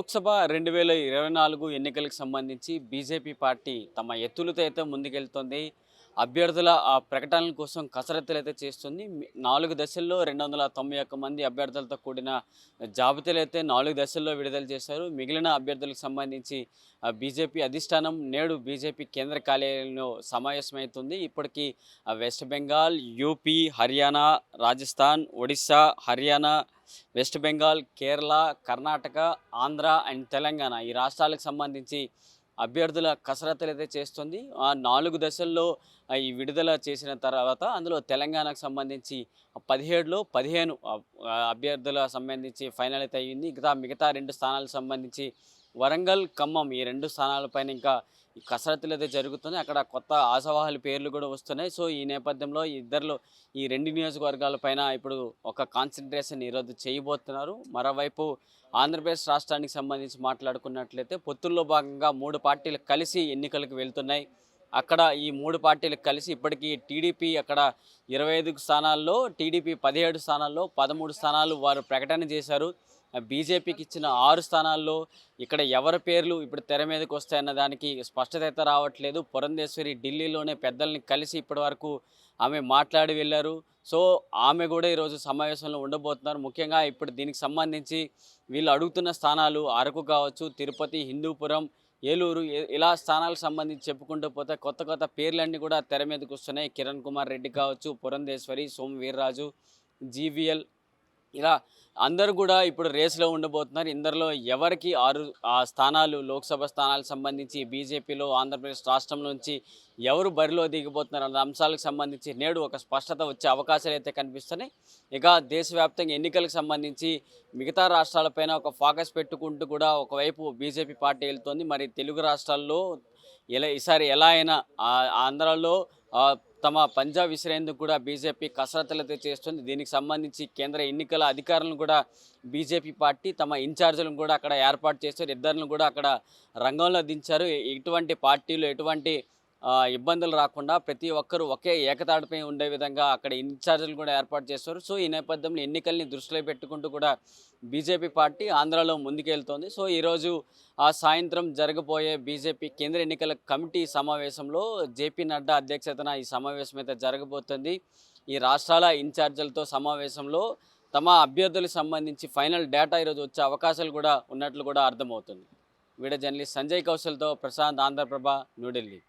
లోక్సభ 2024 ఎన్నికలకు సంబంధించి BJP party తమ ఎత్తులతో అయితే ముందుకెళ్తుంది. అభ్యర్థుల ప్రకటనల కోసం కసరత్తులైతే చేస్తుంది. 4 దశల్లో 291 మంది అభ్యర్థులతో కూడిన జాబితాలైతే 4 దశల్లో విడుదల చేశారు. మిగిలిన అభ్యర్థులకు సంబంధించి బీజేపీ అధిష్టానం నేడు బీజేపీ కేంద్ర కార్యాలయంలో సమావేశమవుతుంది. ఇప్పటికీ west Bengal, UP, Haryana, Rajasthan, Odisha, Haryana, west Bengal, Kerala, Karnataka, Andhra and Telangana ఈ రాష్ట్రాలకు సంబంధించి అభ్యర్థుల కసరత్తులు అయితే చేస్తుంది. ఆ 4 దశల్లో ఈ విడుదల చేసిన తర్వాత అందులో తెలంగాణకు సంబంధించి 17లో 15 అభ్యర్థుల సంబంధించి ఫైనల్ అయితే అయ్యింది. మిగతా 2 స్థానాలకు సంబంధించి వరంగల్, ఖమ్మం ఈ 2 స్థానాలపైన ఇంకా ఈ కసరత్తులు అయితే జరుగుతుంది. అక్కడ కొత్త ఆశావాహుల పేర్లు కూడా వస్తున్నాయి. సో ఈ నేపథ్యంలో ఈ 2 నియోజకవర్గాలపైన ఇప్పుడు ఒక కాన్సన్ట్రేషన్ ఈరోజు చేయబోతున్నారు. మరోవైపు ఆంధ్రప్రదేశ్ రాష్ట్రానికి సంబంధించి మాట్లాడుకున్నట్లయితే పొత్తుల్లో భాగంగా 3 పార్టీలు కలిసి ఎన్నికలకు వెళ్తున్నాయి. అక్కడ ఈ 3 పార్టీలు కలిసి ఇప్పటికీ టీడీపీ అక్కడ 25 స్థానాల్లో, టీడీపీ 17 స్థానాల్లో 13 స్థానాలు వారు ప్రకటన చేశారు. బీజేపీకి ఇచ్చిన 6 స్థానాల్లో ఇక్కడ ఎవరి పేర్లు ఇప్పుడు తెర మీదకి వస్తాయన్న దానికి స్పష్టత అయితే రావట్లేదు. పురంధేశ్వరి ఢిల్లీలోనే పెద్దల్ని కలిసి ఇప్పటివరకు ఆమె మాట్లాడి వెళ్ళారు. సో ఆమె కూడా ఈరోజు సమావేశంలో ఉండబోతున్నారు. ముఖ్యంగా ఇప్పుడు దీనికి సంబంధించి వీళ్ళు అడుగుతున్న స్థానాలు అరకు కావచ్చు, తిరుపతి, హిందూపురం, ఏలూరు ఇలా స్థానాలకు సంబంధించి చెప్పుకుంటూ పోతే కొత్త పేర్లన్నీ కూడా తెర మీదకి వస్తున్నాయి. కిరణ్ కుమార్ రెడ్డి కావచ్చు, పురంధేశ్వరి, సోము వీర్రాజు, జీవీఎల్ ఇలా అందరూ కూడా ఇప్పుడు రేసులో ఉండబోతున్నారు. ఇందరిలో ఎవరికి 6 స్థానాలు లోక్సభ స్థానాలకు సంబంధించి బీజేపీలో ఆంధ్రప్రదేశ్ రాష్ట్రం నుంచి ఎవరు బరిలో దిగిపోతున్నారు అన్న అంశాలకు సంబంధించి నేడు ఒక స్పష్టత వచ్చే అవకాశాలు అయితే కనిపిస్తున్నాయి. ఇక దేశవ్యాప్తంగా ఎన్నికలకు సంబంధించి మిగతా రాష్ట్రాలపైన ఒక ఫోకస్ పెట్టుకుంటూ కూడా ఒకవైపు బీజేపీ పార్టీ వెళ్తోంది. మరి తెలుగు రాష్ట్రాల్లో ఈసారి ఎలా అయినా ఆంధ్రాలో తమ పంజా విసిరేందుకు కూడా బీజేపీ కసరత్తులైతే చేస్తుంది. దీనికి సంబంధించి కేంద్ర ఎన్నికల అధికారులను కూడా బీజేపీ పార్టీ తమ ఇన్ఛార్జీలను కూడా అక్కడ ఏర్పాటు చేశారు. ఇద్దరిని కూడా అక్కడ రంగంలో దించారు. ఎటువంటి పార్టీలు ఎటువంటి ఇబ్బందులు రాకుండా ప్రతి ఒక్కరూ ఒకే ఏకతాటిపై ఉండే విధంగా అక్కడ ఇన్ఛార్జీలు కూడా ఏర్పాటు చేస్తారు. సో ఈ నేపథ్యంలో ఎన్నికల్ని దృష్టిలో పెట్టుకుంటూ కూడా బీజేపీ పార్టీ ఆంధ్రాలో ముందుకెళ్తోంది. సో ఈరోజు సాయంత్రం జరగబోయే బీజేపీ కేంద్ర ఎన్నికల కమిటీ సమావేశంలో జేపీ నడ్డా అధ్యక్షతన ఈ సమావేశం అయితే జరగబోతుంది. ఈ రాష్ట్రాల ఇన్ఛార్జీలతో సమావేశంలో తమ అభ్యర్థులకు సంబంధించి ఫైనల్ డేటా ఈరోజు వచ్చే అవకాశాలు కూడా ఉన్నట్లు కూడా అర్థమవుతుంది. వీడియో జర్నలిస్ట్ సంజయ్ కౌశల్తో ప్రశాంత్, ఆంధ్రప్రభ, న్యూఢిల్లీ.